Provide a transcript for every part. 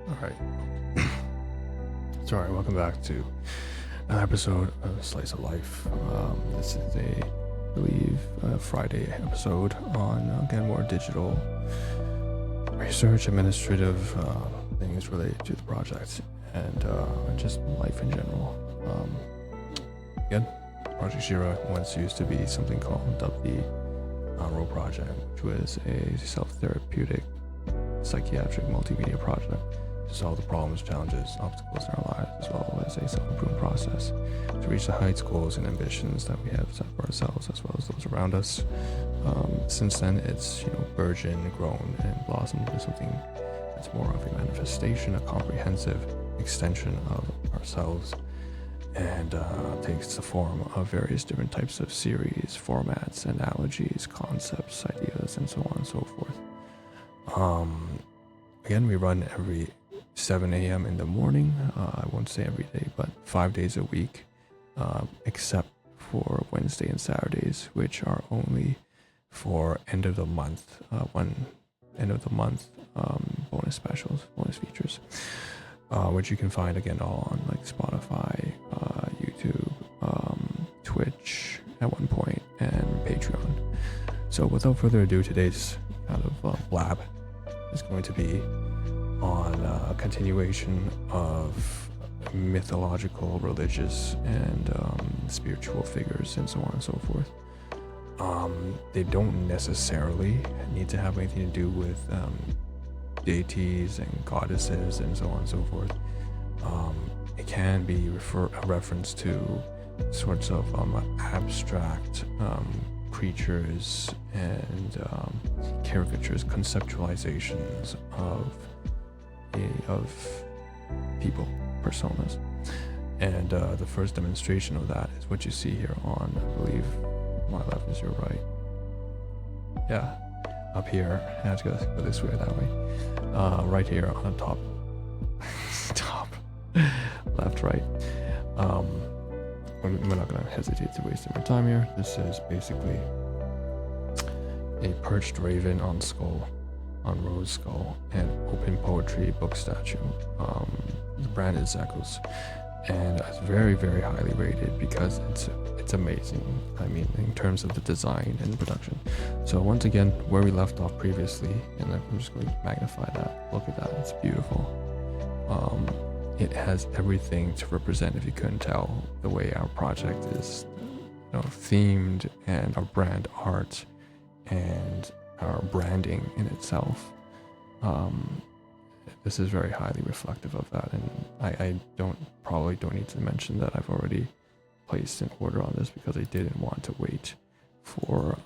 Alright. Sorry, welcome back to an episode of Slice of Life. This is I believe, Friday episode on, again, more digital research, administrative things related to the project, and just life in general. Again, Project Shiva once used to be something called the Naruto Project, which was a self-therapeutic psychiatric multimedia project to solve the problems, challenges, obstacles in our lives, as well as a self-improvement process to reach the heights, goals, and ambitions that we have set for ourselves, as well as those around us. Since then, it's burgeoned, grown, and blossomed into something that's more of a manifestation, a comprehensive extension of ourselves, and takes the form of various different types of series, formats, analogies, concepts, ideas, and so on and so forth. Again, we run every 7 a.m. in the morning. I won't say every day, but 5 days a week, except for Wednesday and Saturdays, which are only for end of the month, bonus specials, bonus features, which you can find again all on like Spotify, YouTube, Twitch at one point, and Patreon. So without further ado, today's kind of blab is going to be on a continuation of mythological, religious, and spiritual figures, and so on and so forth. They don't necessarily need to have anything to do with deities and goddesses and so on and so forth. It can be a reference to sorts of abstract creatures and caricatures, conceptualizations of people, personas. And the first demonstration of that is what you see here on, I believe, my left is your right. Yeah, up here. I have to go this way or that way. Right here on the top. Top. Left, right. We're not going to hesitate to waste any more time here. This is basically a perched raven on rose skull, and open poetry book statue. The brand is Syracuse, and it's very, very highly rated because it's amazing. I mean, in terms of the design and production. So once again, where we left off previously, and I'm just going to magnify that. Look at that, it's beautiful. It has everything to represent, if you couldn't tell, the way our project is themed, and our brand art and our branding in itself. This is very highly reflective of that, and I probably don't need to mention that I've already placed an order on this because I didn't want to wait for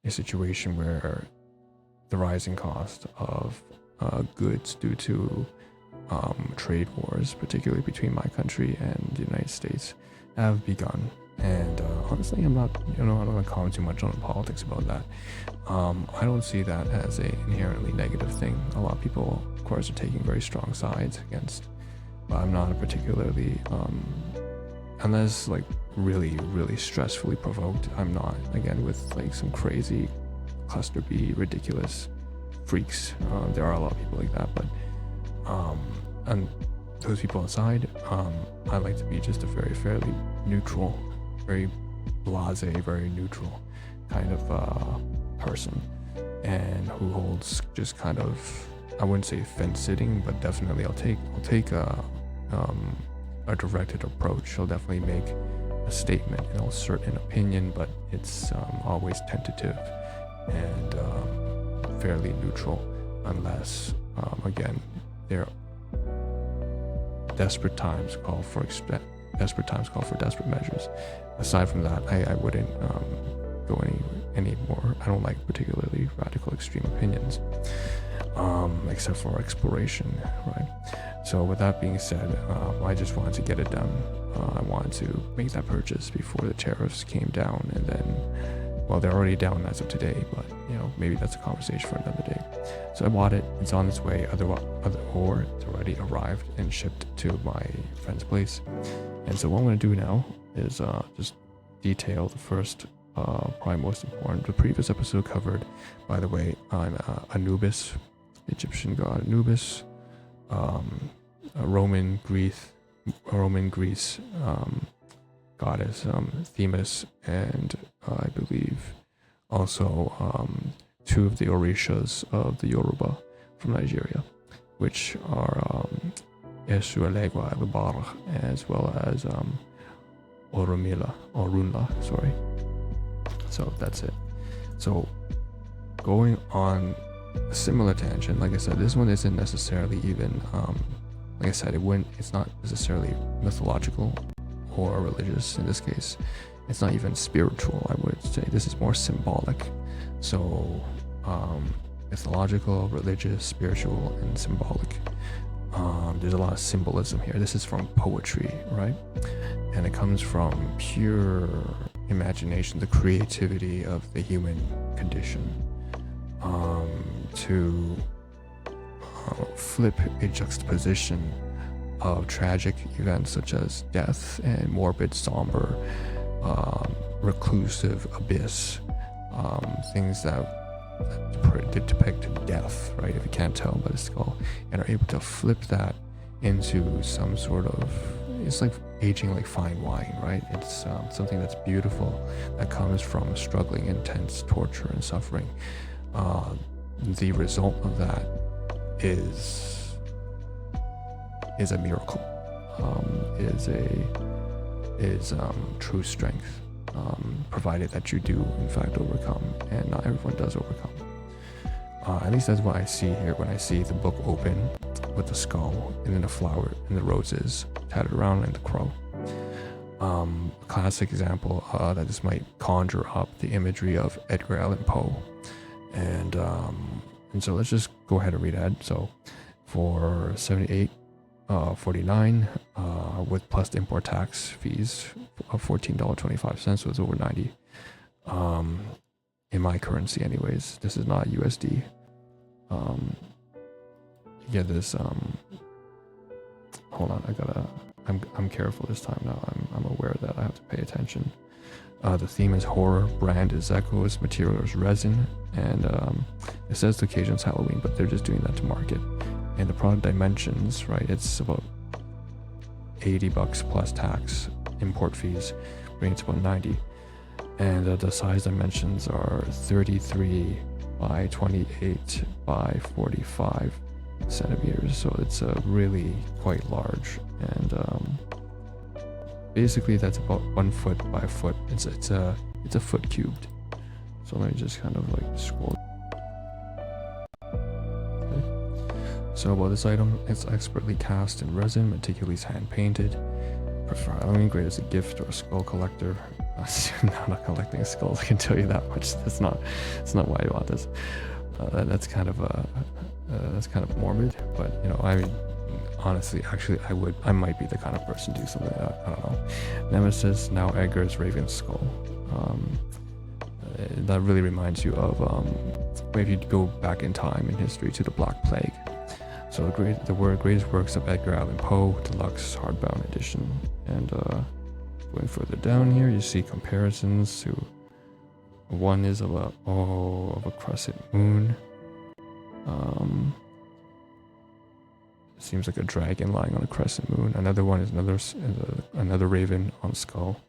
a situation where the rising cost of goods due to trade wars, particularly between my country and the United States, have begun. And honestly, I'm not going to comment too much on the politics about that. I don't see that as a inherently negative thing. A lot of people, of course, are taking very strong sides against, but I'm not particularly, unless like really, really stressfully provoked. I'm not, again, with like some crazy cluster B ridiculous freaks. There are a lot of people like that, but and those people aside, I like to be just a very fairly neutral, very blasé, very neutral kind of person, and who holds just kind of, I wouldn't say fence sitting, but definitely I'll take a directed approach. I'll definitely make a statement and I'll assert an opinion, but it's always tentative and fairly neutral, unless again there desperate times call for desperate measures. Aside from that, I wouldn't go any more. I don't like particularly radical extreme opinions, except for exploration, right? So with that being said, I just wanted to get it done. I wanted to make that purchase before the tariffs came down, and then, well, they're already down as of today, but maybe that's a conversation for another day. So I bought it. It's on its way, or it's already arrived and shipped to my friend's place. And so what I'm going to do now is just detail the first, probably most important. The previous episode covered, by the way, on Anubis, Egyptian god Anubis, Roman Greece goddess Themis, and I believe also two of the Orishas of the Yoruba from Nigeria, which are Esuelegwa Alubar, as well as Orunla, sorry. So that's it. So going on a similar tangent, like I said, this one isn't necessarily even, like I said, it's not necessarily mythological or religious in this case. It's not even spiritual, I would say. This is more symbolic. So mythological, religious, spiritual, and symbolic. There's a lot of symbolism here. This is from poetry, right? And it comes from pure imagination, the creativity of the human condition, to flip a juxtaposition of tragic events such as death and morbid, somber, reclusive abyss, things that depict death, right? If you can't tell by the skull, and are able to flip that into some sort of, it's like aging like fine wine, right? It's something that's beautiful, that comes from struggling, intense torture and suffering. The result of that is a miracle, is true strength, provided that you do in fact overcome, and not everyone does overcome. At least that's what I see here when I see the book open with the skull and then the flower and the roses tattered around and the crow. Classic example that this might conjure up the imagery of Edgar Allan Poe, and so let's just go ahead and read ahead. So for 78.49 with plus the import tax fees of $14.25, so it's over 90 in my currency anyways. This is not USD. You get this hold on, I'm careful this time now. I'm aware that I have to pay attention. The theme is horror, brand is Echoes, material is resin, and it says the occasion's Halloween, but they're just doing that to market. And the product dimensions, right, it's about $80 plus tax, import fees, bringing it to about 90. And the size dimensions are 33 by 28 by 45 centimeters, so it's really quite large. And basically that's about 1 foot by a foot. It's a foot cubed. So let me just kind of like scroll. Okay. So about this item, it's expertly cast in resin, meticulously hand painted. Prefer Halloween, great as a gift or a skull collector. I'm not collecting skulls, I can tell you that much. That's not why I want this. That's kind of morbid, but you know, I mean, honestly, actually, I might be the kind of person to do something like that. I don't know. Nemesis, now Edgar's Raven Skull. That really reminds you of if you go back in time in history to the Black Plague. So the greatest works of Edgar Allan Poe, deluxe hardbound edition. And going further down here, you see comparisons to, one is of a crescent moon. Seems like a dragon lying on a crescent moon. Another one is another raven on a skull.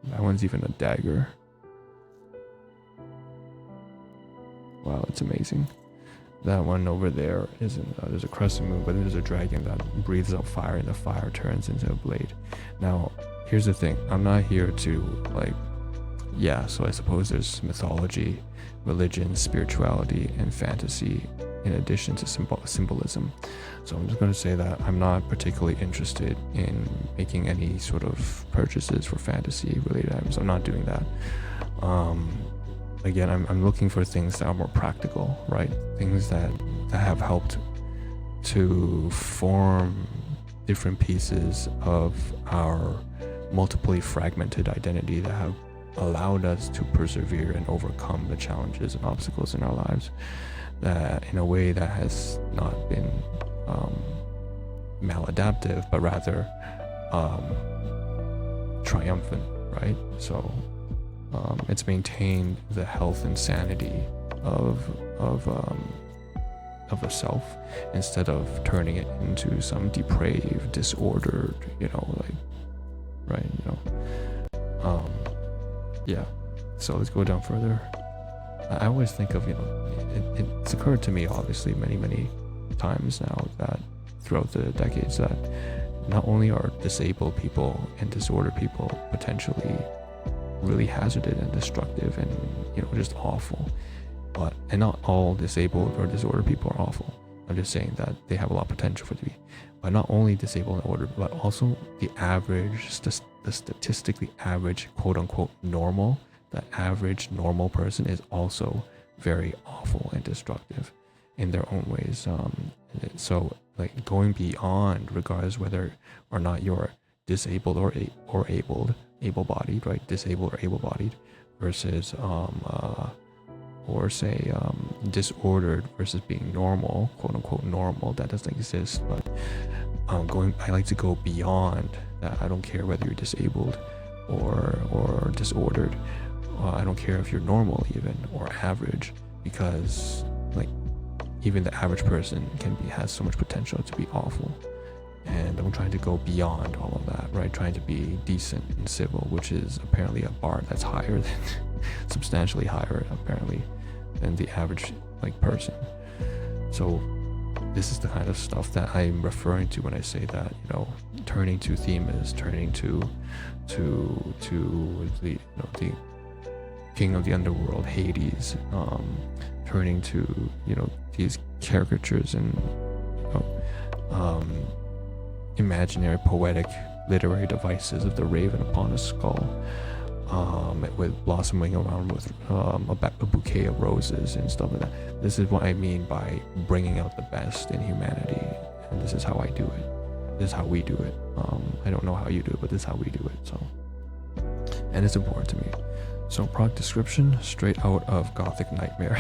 That one's even a dagger. Wow, it's amazing. That one over there isn't. There's a crescent moon, but there's a dragon that breathes out fire, and the fire turns into a blade. Now, here's the thing. I'm not here to so I suppose there's mythology, religion, spirituality, and fantasy in addition to symbolism. So I'm just going to say that I'm not particularly interested in making any sort of purchases for fantasy related items. I'm not doing that. Again, I'm looking for things that are more practical, right? Things that have helped to form different pieces of our multiply fragmented identity, that have allowed us to persevere and overcome the challenges and obstacles in our lives, that in a way that has not been maladaptive, but rather triumphant, right? So it's maintained the health and sanity of a self, instead of turning it into some depraved, disordered, right? Yeah. So let's go down further. I always think of, it's occurred to me obviously many times now that throughout the decades that not only are disabled people and disordered people potentially really hazardous and destructive and just awful, and not all disabled or disordered people are awful. I'm just saying that they have a lot of potential for it to be, but not only disabled and ordered, but also the average, the statistically average, quote unquote normal, the average normal person is also very awful and destructive in their own ways. So like going beyond, regardless whether or not you're disabled or able-bodied, right? Disabled or able-bodied versus or say disordered versus being normal, quote unquote normal. That doesn't exist, but I like to go beyond that. I don't care whether you're disabled or disordered. I don't care if you're normal even or average, because like even the average person has so much potential to be awful. And I'm trying to go beyond all of that, right? Trying to be decent and civil, which is apparently a bar that's higher than substantially higher apparently than the average person. So this is the kind of stuff that I'm referring to when I say that, turning to theme is turning to the the king of the underworld, Hades, turning to these caricatures and imaginary poetic literary devices of the raven upon a skull, with blossoming around with a bouquet of roses and stuff like that. This is what I mean by bringing out the best in humanity, and this is how I do it. This is how we do it. I don't know how you do it, but this is how we do it. So, and it's important to me. So, product description, straight out of Gothic Nightmare.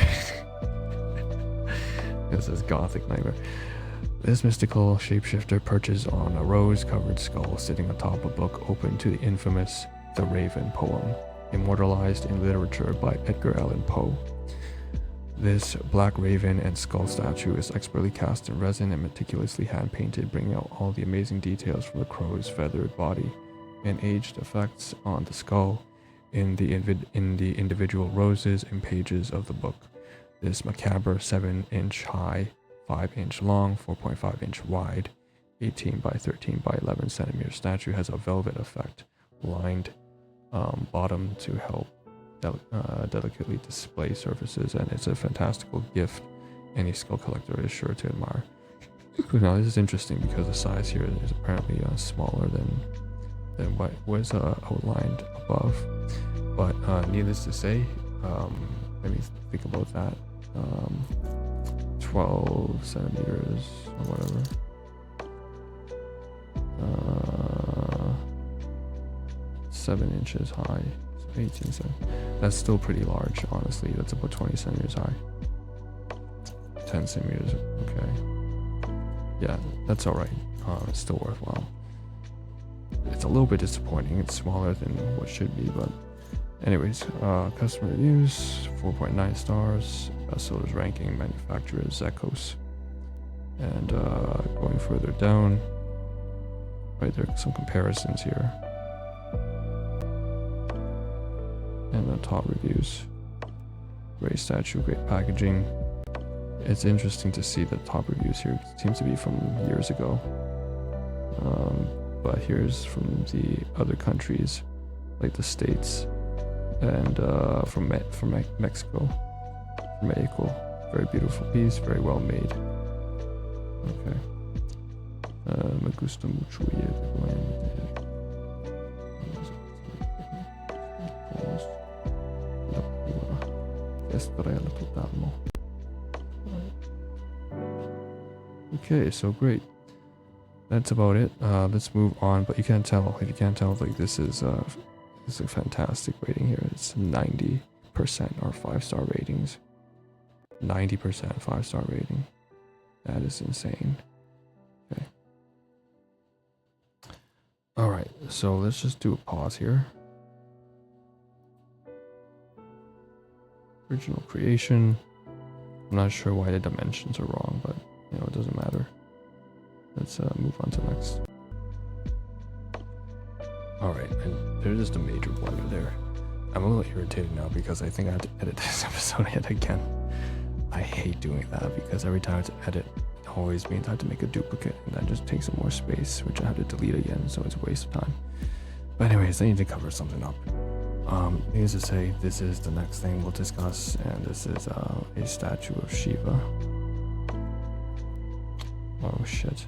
This is Gothic Nightmare. This mystical shapeshifter perches on a rose-covered skull sitting atop a book open to the infamous The Raven poem, immortalized in literature by Edgar Allan Poe. This black raven and skull statue is expertly cast in resin and meticulously hand-painted, bringing out all the amazing details from the crow's feathered body and aged effects on the skull in the individual roses and pages of the book. This macabre 7-inch high, 5-inch long, 4.5-inch wide, 18 by 13 by 11 centimeter statue has a velvet effect, lined bottom to help delicately display surfaces, and it's a fantastical gift any skull collector is sure to admire. Now this is interesting because the size here is apparently smaller than what was outlined above, but needless to say, let me think about that. 12 centimeters or whatever. 7 inches high, so 18 centimeters. That's still pretty large, honestly. That's about 20 centimeters high. 10 centimeters, okay. Yeah, that's alright. It's still worthwhile. It's a little bit disappointing. It's smaller than what should be, but anyways, customer reviews, 4.9 stars. Bestsellers ranking, manufacturer is Zekos. And going further down, right, there are some comparisons here. And the top reviews. Great statue, great packaging. It's interesting to see the top reviews here. It seems to be from years ago. But here's from the other countries, like the States, and from Mexico. Very beautiful piece, very well made. Okay. Me gusta mucho Okay, so great. That's about it. Let's move on. But you can't tell. If you can't tell, like this is a fantastic rating here. It's 90% are 5-star ratings. 90% 5-star rating. That is insane. Okay. All right, so let's just do a pause here. Original creation. I'm not sure why the dimensions are wrong, but it doesn't matter. Let's move on to next. All right, and there's just a major blunder there. I'm a little irritated now because I think I have to edit this episode yet again. I hate doing that because every time I have to edit, it always means I have to make a duplicate, and that just takes up more space, which I have to delete again, so it's a waste of time. But anyways, I need to cover something up. Needless to say, this is the next thing we'll discuss, and this is a statue of Shiva. Oh shit.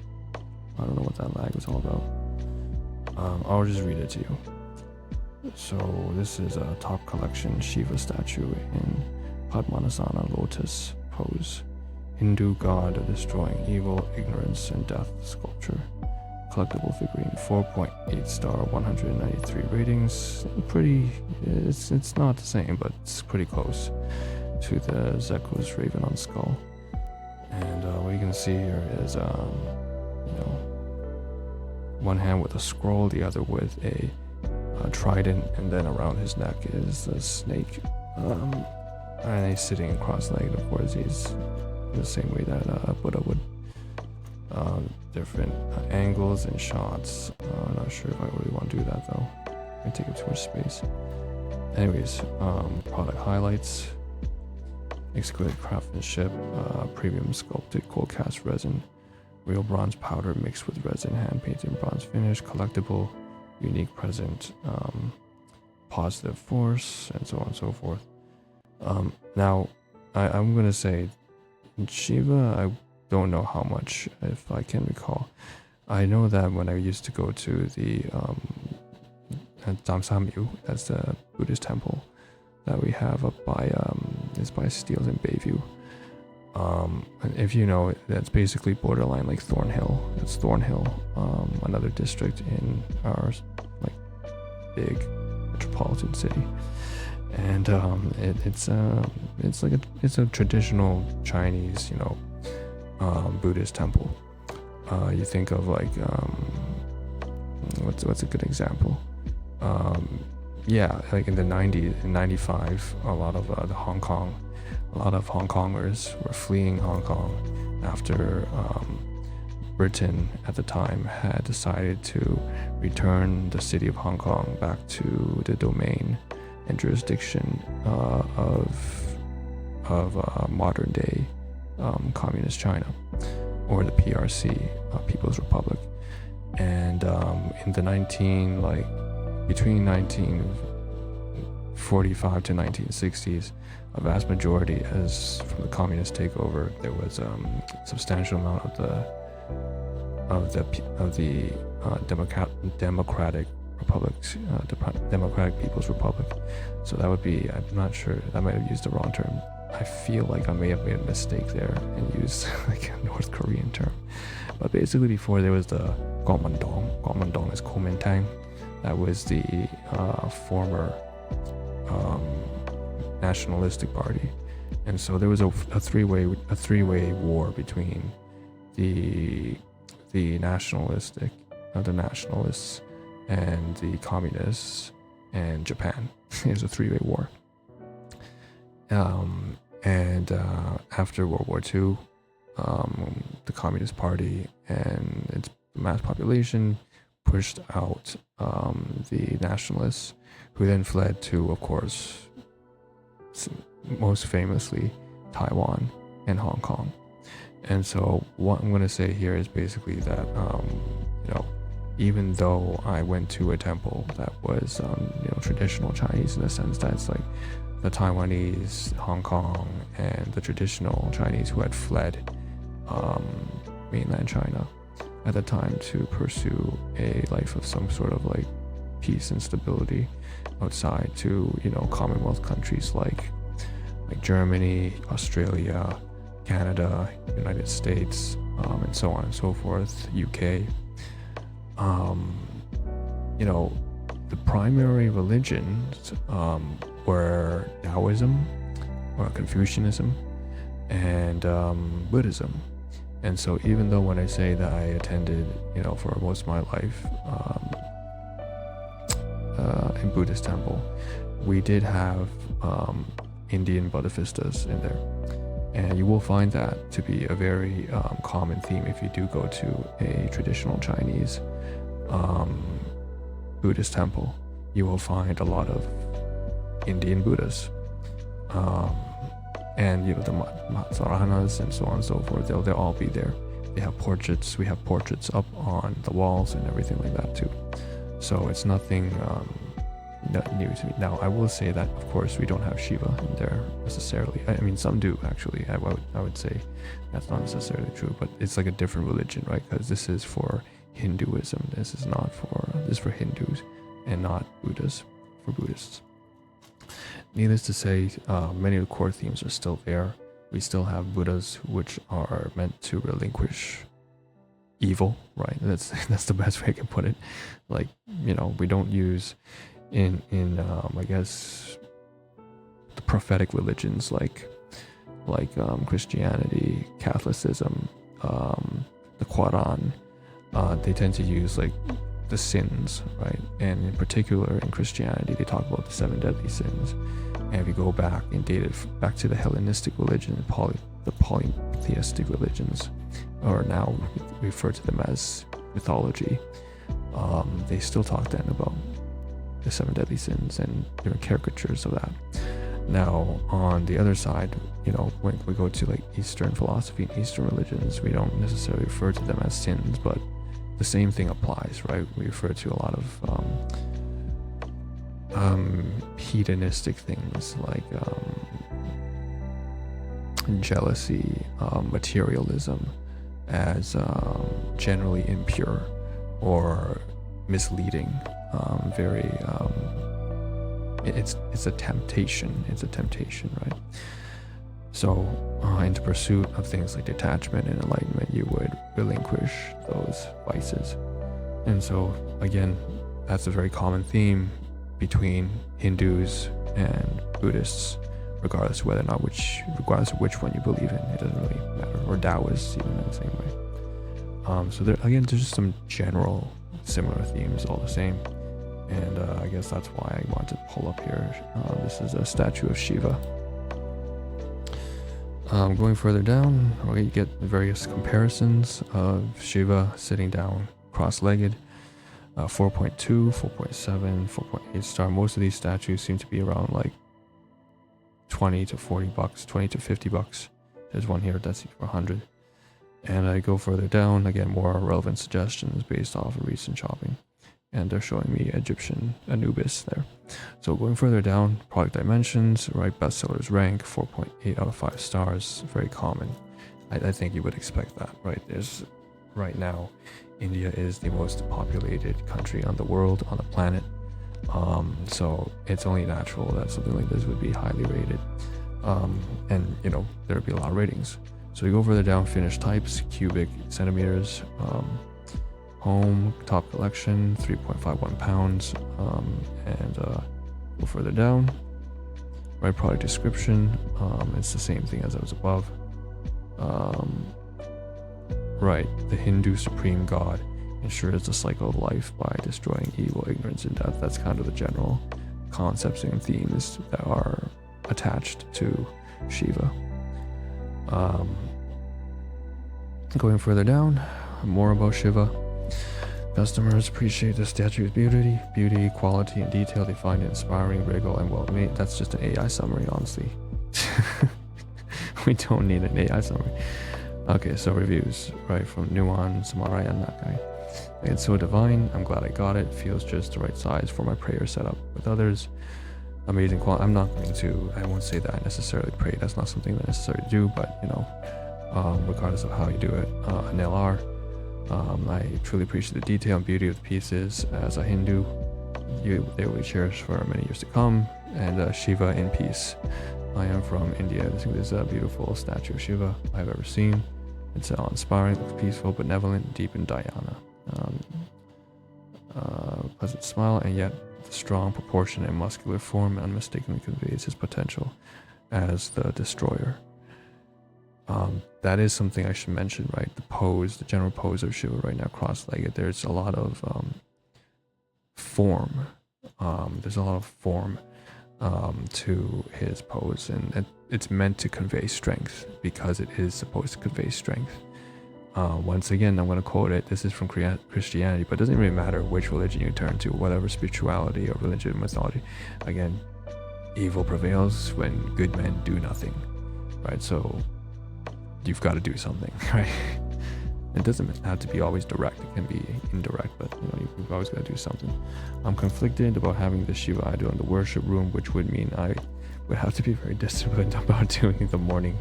I don't know what that lag was all about. I'll just read it to you. So this is a top collection Shiva statue in Padmanasana lotus pose. Hindu god destroying evil, ignorance, and death sculpture. Collectible figurine, 4.8 star, 193 ratings. It's not the same, but it's pretty close to the Zeko's Raven on skull. And what you can see here is, one hand with a scroll, the other with a trident, and then around his neck is a snake. And he's sitting cross-legged. Of course, he's the same way that Buddha would. Different angles and shots. I'm not sure if I really want to do that though. It take up too much space. Anyways, product highlights: exquisite craftsmanship, premium sculpted cold cast resin, real bronze powder mixed with resin, hand painted bronze finish, collectible, unique present, positive force, and so on and so forth. Now, I'm gonna say Shiva, I don't know how much, if I can recall. I know that when I used to go to the Damsamyu, that's the Buddhist temple that we have up by is by Steeles in Bayview. And if you know, that's basically borderline like Thornhill. It's Thornhill, another district in our like big metropolitan city. And it's a traditional Chinese, Buddhist temple. You think of like what's a good example? Like in the 90s, in 95, a lot of Hong Kongers were fleeing Hong Kong after Britain at the time had decided to return the city of Hong Kong back to the domain and jurisdiction of modern day communist China, or the PRC, People's Republic. And in the between 1945 to 1960s, a vast majority, as from the communist takeover, there was a substantial amount of the democratic republics, Democratic People's Republic. So that would be, I'm not sure, I might have used the wrong term. I feel like I may have made a mistake there and used like a North Korean term. But basically before there was the Kuomintang. Kuomintang is Kuomintang. That was the former nationalistic party. And so there was a three-way war between the nationalists and the communists and Japan. It was a three-way war. And after World War II, the Communist Party and its mass population pushed out the nationalists, who then fled to, of course, most famously, Taiwan and Hong Kong. And so what I'm going to say here is basically that, even though I went to a temple that was, traditional Chinese, in the sense that it's like the Taiwanese, Hong Kong, and the traditional Chinese who had fled mainland China at the time to pursue a life of some sort of like peace and stability outside to, Commonwealth countries like Germany, Australia, Canada, United States, and so on and so forth, UK. The primary religions were Taoism or Confucianism and Buddhism. And so even though when I say that I attended, for most of my life, in Buddhist temple, we did have Indian Buddhistas in there. And you will find that to be a very common theme if you do go to a traditional Chinese Buddhist temple. You will find a lot of Indian Buddhas. And the Matsaranas and so on and so forth, they'll all be there. They have portraits. We have portraits up on the walls and everything like that too. So it's nothing new to me. Now, I will say that, of course, we don't have Shiva in there necessarily. I mean, some do actually. I would say that's not necessarily true, but it's like a different religion, right? Because this is for Hinduism. This is for Hindus and not Buddhists, for Buddhists. Needless to say, many of the core themes are still there. We still have Buddhas which are meant to relinquish evil, right? That's the best way I can put it. Like, we don't use in I guess the prophetic religions like Christianity, Catholicism, the Quran, they tend to use like the sins, right? And in particular in Christianity, they talk about the 7 deadly sins. And if you go back and date it back to the Hellenistic religion, the polytheistic religions, or now we refer to them as mythology, they still talk then about the 7 deadly sins and different caricatures of that. Now, on the other side, when we go to like Eastern philosophy and Eastern religions, we don't necessarily refer to them as sins, but the same thing applies, right? We refer to a lot of hedonistic things like jealousy, materialism as generally impure or misleading. It's a temptation. It's a temptation, right? So, in the pursuit of things like detachment and enlightenment, you would relinquish those vices. And so, again, that's a very common theme between Hindus and Buddhists, regardless of which one you believe in. It doesn't really matter. Or Taoists, even in the same way. So there's just some general similar themes, all the same. And I guess that's why I wanted to pull up here. This is a statue of Shiva. Going further down, we get various comparisons of Shiva sitting down cross-legged. 4.2, 4.7, 4.8 star. Most of these statues seem to be around like $20 to $40, $20 to $50. There's one here that's for 100. And I go further down, again, more relevant suggestions based off of recent shopping. And they're showing me Egyptian Anubis there. So going further down, product dimensions, right, bestsellers rank, 4.8 out of 5 stars, very common. I think you would expect that, right? Right now, India is the most populated country on the world, on the planet. So it's only natural that something like this would be highly rated. And there would be a lot of ratings. So we go further down, finished types, cubic centimeters, home, top collection, 3.51 pounds, and go further down, right, product description, it's the same thing as it was above. Right, the Hindu supreme god ensures the cycle of life by destroying evil, ignorance, and death. That's kind of the general concepts and themes that are attached to Shiva. Going further down, more about Shiva. Customers appreciate the statue's beauty, quality, and detail. They find it inspiring, regal, and well made. That's just an AI summary, honestly. We don't need an AI summary. Okay, so reviews, right, from Nuan, Samarai, and that guy. It's so divine. I'm glad I got it. Feels just the right size for my prayer setup with others. Amazing quality. I won't say that I necessarily pray. That's not something that I necessarily do, but regardless of how you do it, an LR. I truly appreciate the detail and beauty of the pieces. As a Hindu, they will be cherished for many years to come. And Shiva in peace. I am from India. I think this is a beautiful statue of Shiva I've ever seen. It's inspiring, looks peaceful, benevolent, deep in dhyana. Pleasant smile, and yet the strong proportion and muscular form unmistakably conveys his potential as the destroyer. That is something I should mention, right? The general pose of Shiva right now, cross-legged. There's a lot of form There's a lot of form to his pose, and it's meant to convey strength because it is supposed to convey strength. Once again, I'm going to quote it. This is from Christianity, but it doesn't really matter which religion you turn to, whatever spirituality or religion mythology. Again, evil prevails when good men do nothing, right? So you've got to do something, right? It doesn't have to be always direct. It can be indirect, but you've always got to do something. I'm conflicted about having the Shiva idol in the worship room, which would mean I would have to be very disciplined about doing the morning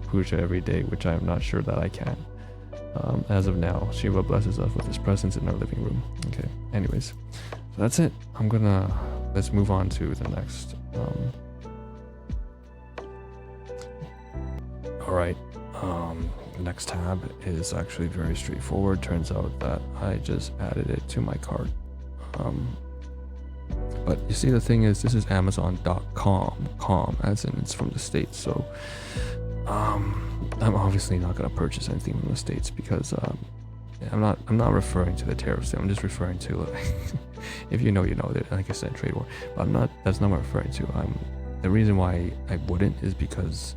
puja every day, which I am not sure that I can. As of now, Shiva blesses us with his presence in our living room. Okay, anyways, so that's it. Let's move on to the next. All right. Next tab is actually very straightforward. Turns out that I just added it to my cart. But you see, the thing is, this is Amazon.com, as in it's from the States. So I'm obviously not going to purchase anything from the States because I'm not referring to the tariffs. I'm just referring to, like, if you know, that, like I said, trade war. But that's not what I'm referring to. The reason why I wouldn't is because,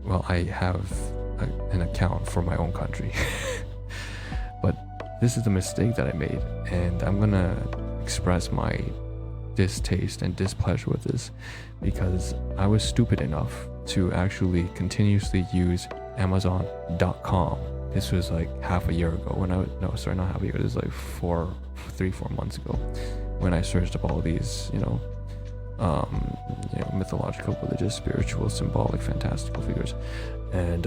well, I have an account for my own country. But this is the mistake that I made, and I'm gonna express my distaste and displeasure with this because I was stupid enough to actually continuously use Amazon.com. This was like half a year ago not half a year, this was like 3-4 months ago when I searched up all these, mythological, religious, spiritual, symbolic, fantastical figures, and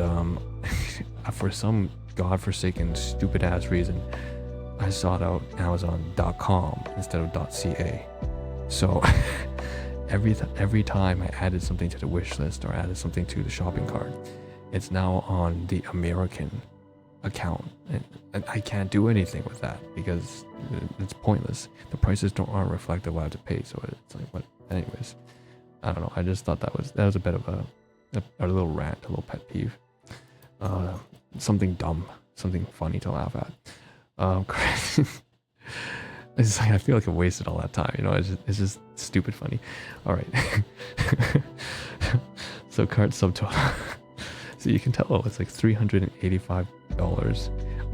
for some godforsaken, stupid ass reason, I sought out Amazon.com instead of .ca. So every time I added something to the wish list or added something to the shopping cart, it's now on the American account, and I can't do anything with that because it's pointless. The prices aren't reflective of what I have to pay, so it's like, what? Anyways, I don't know. I just thought that was a bit of a little rant, a little pet peeve, something dumb, something funny to laugh at. It's like I feel like I wasted all that time. It's just stupid funny. All right. So cart subtotal. So you can tell it's like $385.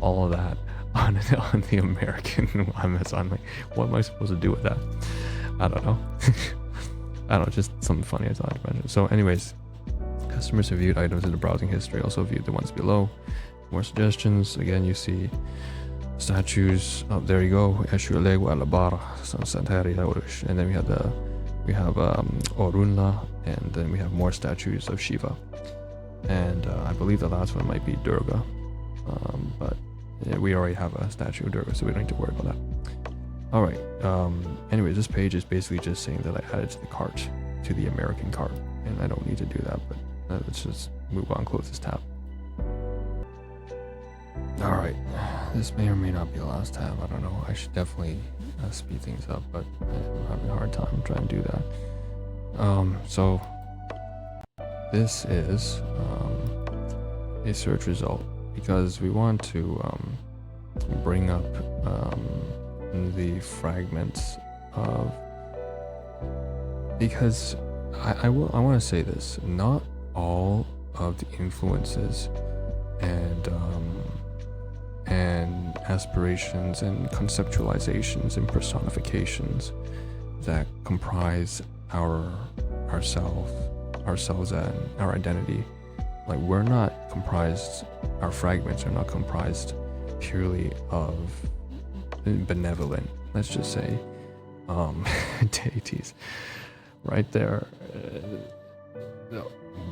All of that on the American Amazon. Like, what am I supposed to do with that? I don't know. Just something funny I thought I'd mention. So anyways, customers have viewed items in the browsing history, also viewed the ones below. More suggestions. Again, you see statues. Oh, there you go. And then we have Orunla, and then we have more statues of Shiva. And I believe the last one might be Durga. But yeah, we already have a statue of Durga, so we don't need to worry about that. Alright, anyways, this page is basically just saying that I added to the cart, to the American cart, and I don't need to do that, but let's just move on, close this tab. Alright, this may or may not be the last tab, I don't know. I should definitely speed things up, but I'm having a hard time trying to do that. So this is a search result because we want to bring up the fragments of, because I want to say this, not all of the influences and aspirations and conceptualizations and personifications that comprise ourselves and our identity, like our fragments are not comprised purely of benevolent, let's just say, deities, right? There,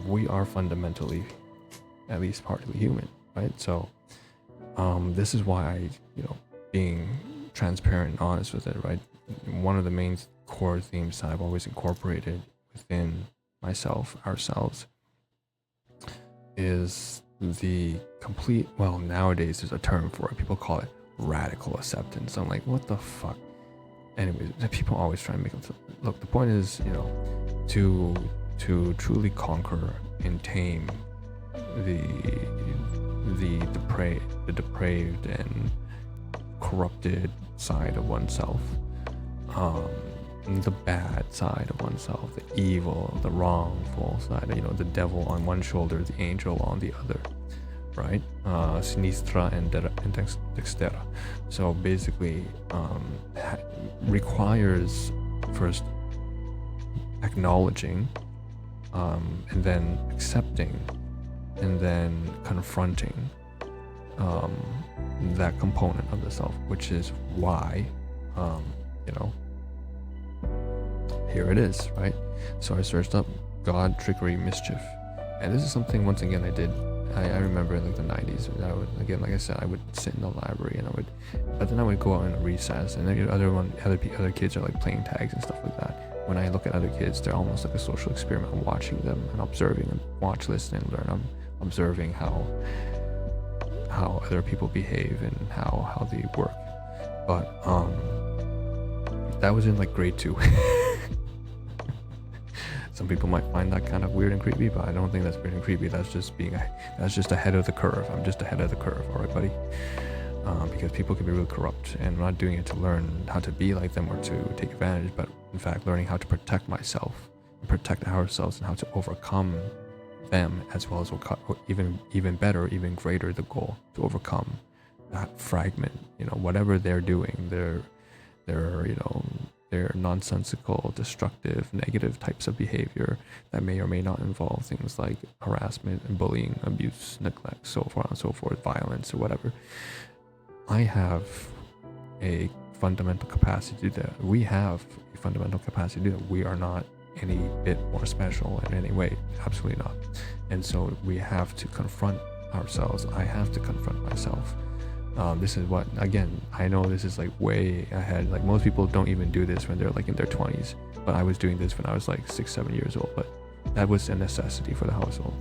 we are fundamentally, at least partly human, right? So this is why I, being transparent and honest with it, right? One of the main core themes that I've always incorporated within ourselves, is the complete, well, nowadays there's a term for it, people call it radical acceptance. I'm like, what the fuck? Anyways, people always try and make them look. The point is, to truly conquer and tame the depraved and corrupted side of oneself, the bad side of oneself, the evil, the wrongful side, the devil on one shoulder, the angel on the other, right? Sinistra and dextera. So basically, requires first acknowledging, and then accepting, and then confronting that component of the self, which is why, here it is, right? So I searched up God, trickery, mischief, and this is something, once again, I remember in like the 90s. I would, again, like I said, I would sit in the library and but then I would go out in a recess, and then other kids are like playing tags and stuff like that. When I look at other kids, they're almost like a social experiment. I'm watching them and observing and watch, listen, and learn. I'm observing how other people behave and how they work. But that was in like grade 2. Some people might find that kind of weird and creepy, but I don't think that's weird and creepy. That's just ahead of the curve. I'm just ahead of the curve, all right, buddy? Because people can be really corrupt, and I'm not doing it to learn how to be like them or to take advantage, but in fact learning how to protect myself and protect ourselves, and how to overcome them, as well as even better, even greater, the goal to overcome that fragment. Whatever they're doing, their nonsensical, destructive, negative types of behavior that may or may not involve things like harassment and bullying, abuse, neglect, so far and so forth, violence or whatever. I have a fundamental capacity to do that. We have a fundamental capacity to do that. We are not any bit more special in any way. Absolutely not. And so we have to confront ourselves. I have to confront myself. This is what, again, I know this is like way ahead. Like most people don't even do this when they're like in their 20s, but I was doing this when I was like 6-7 years old. But that was a necessity for the household.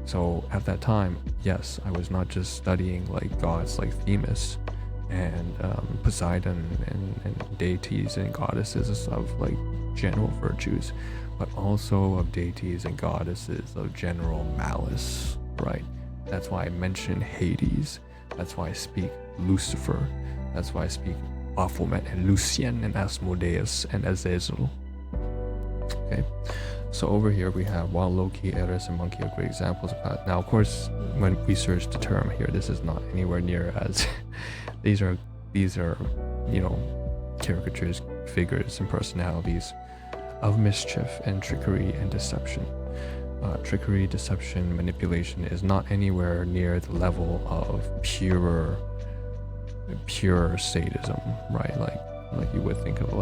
So at that time, yes, I was not just studying like gods like Themis and Poseidon and deities and goddesses of like general virtues, but also of deities and goddesses of general malice, right? That's why I mention Hades. That's why I speak Lucifer. That's why I speak Baphomet and Lucien and Asmodeus and Azazel. Okay, so over here we have, while Loki, Eris, and Monkey are great examples of that. Now, of course, when we search the term here, this is not anywhere near as these are caricatures, figures, and personalities of mischief and trickery and deception. Trickery, deception, manipulation is not anywhere near the level of pure sadism, right? Like you would think of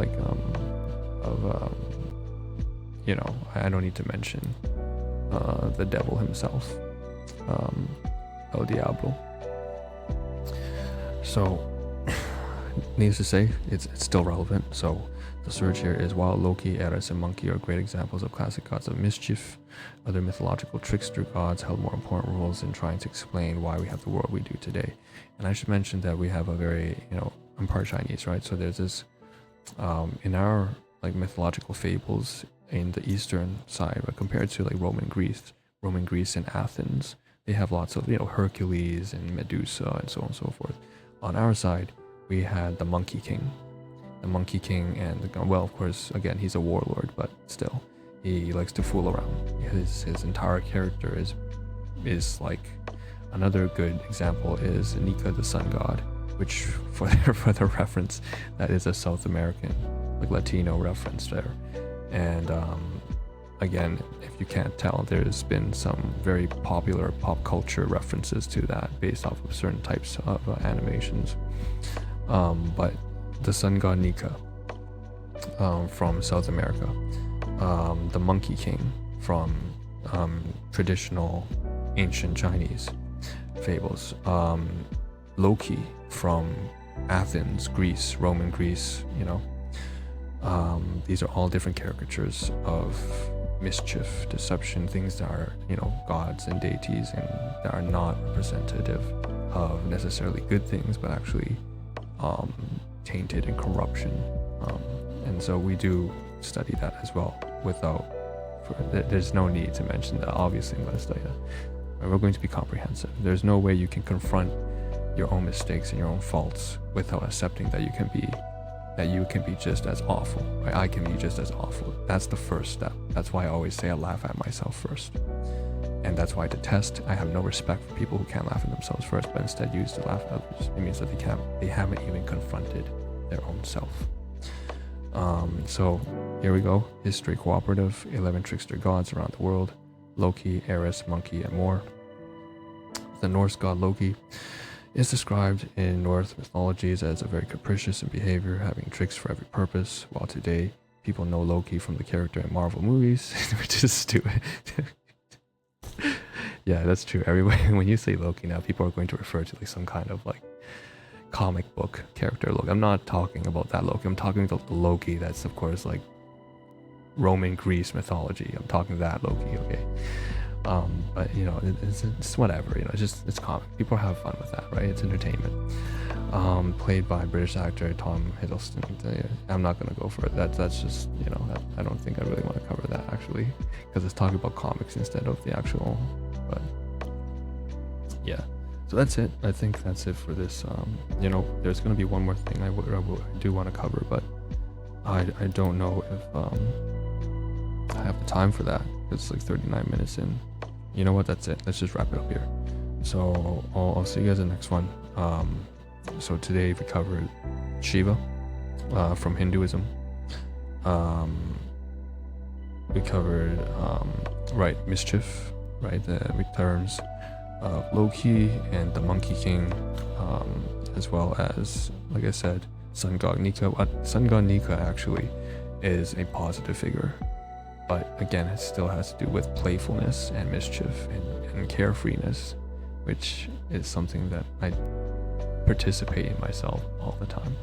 I don't need to mention the devil himself, El Diablo. So, needless to say, it's still relevant. So the search here is, while Loki, Eris, and Monkey are great examples of classic gods of mischief, other mythological trickster gods held more important roles in trying to explain why we have the world we do today. And I should mention that we have a very, I'm part Chinese, right? So there's this, in our like mythological fables in the eastern side, but compared to like Roman Greece and Athens, they have lots of, Hercules and Medusa and so on and so forth. On our side, we had the Monkey King. And well, of course, again, he's a warlord, but still, he likes to fool around. His entire character is like, another good example is Nika, the sun god, which for the reference, that is a South American, like Latino reference there. And again, if you can't tell, there's been some very popular pop culture references to that based off of certain types of animations. But the sun god Nika from South America, the Monkey King from traditional ancient Chinese fables, Loki from Athens, Greece, Roman Greece, these are all different caricatures of mischief, deception, things that are, gods and deities, and that are not representative of necessarily good things, but actually tainted in corruption. And so we do study that as well there's no need to mention that. Obviously, I'm going to study that. We're going to be comprehensive. There's no way you can confront your own mistakes and your own faults without accepting that you can be that you can be just as awful, right? I can be just as awful. That's the first step. That's why I always say I laugh at myself first. And that's why I detest, I have no respect for people who can't laugh at themselves first, but instead use to laugh at others. It means that they haven't even confronted their own self. So here we go. History cooperative, 11 trickster gods around the world, Loki, Eris, Monkey, and more. The Norse god Loki is described in Norse mythologies as a very capricious in behavior, having tricks for every purpose, while today people know Loki from the character in Marvel movies, which is stupid. Yeah, that's true. When you say Loki now, people are going to refer to like some kind of like comic book character Loki. I'm not talking about that Loki. I'm talking about the Loki that's of course like Roman Greece mythology. I'm talking that Loki, okay? But you know, it's whatever, you know, it's comic. People have fun with that, right? It's entertainment. Played by British actor Tom Hiddleston. I'm not gonna go for it. That's just, you know, I don't think I really want to cover that actually, because it's talking about comics instead of the actual. But yeah, so that's it. I think that's it for this. You know, there's gonna be one more thing I do want to cover, but I don't know if I have the time for that. It's like 39 minutes in. You know what? That's it. Let's just wrap it up here. So I'll see you guys in the next one. So today we covered Shiva from Hinduism. We covered mischief, right? The returns of Loki and the Monkey King, as well as, like I said, Sun God Nika. Sun God Nika actually is a positive figure. But again, it still has to do with playfulness and mischief and carefreeness, which is something that I participate in myself all the time.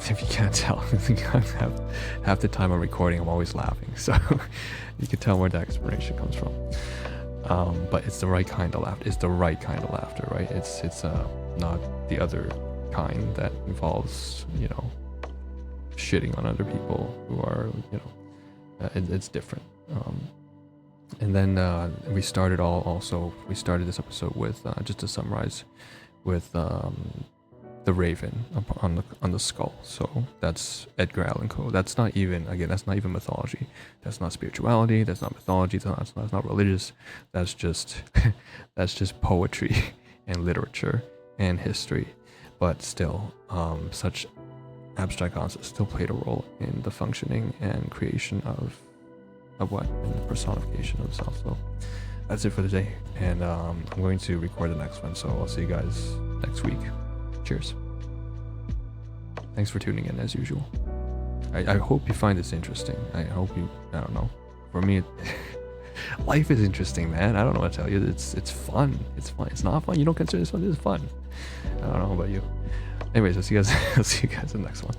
If you can't tell, half the time I'm recording, I'm always laughing. So you can tell where that explanation comes from. But it's the right kind of laughter. It's the right kind of laughter, right? It's not the other kind that involves, you know, shitting on other people who are, you know, it's different. And then we started this episode with, just to summarize, with the raven on the skull. So that's Edgar Allan Poe. That's not even mythology. That's not spirituality. That's not mythology. That's not religious. That's just poetry and literature and history. But still, such abstract concepts still played a role in the functioning and creation of what? In the personification of the self. So that's it for today. And I'm going to record the next one. So I'll see you guys next week. Cheers. Thanks for tuning in as usual. I hope you find this interesting. I don't know. For me, life is interesting, man. I don't know what to tell you. It's fun. It's fun. It's not fun. You don't consider this fun. This is fun. I don't know about you. Anyways, I'll see you guys in the next one.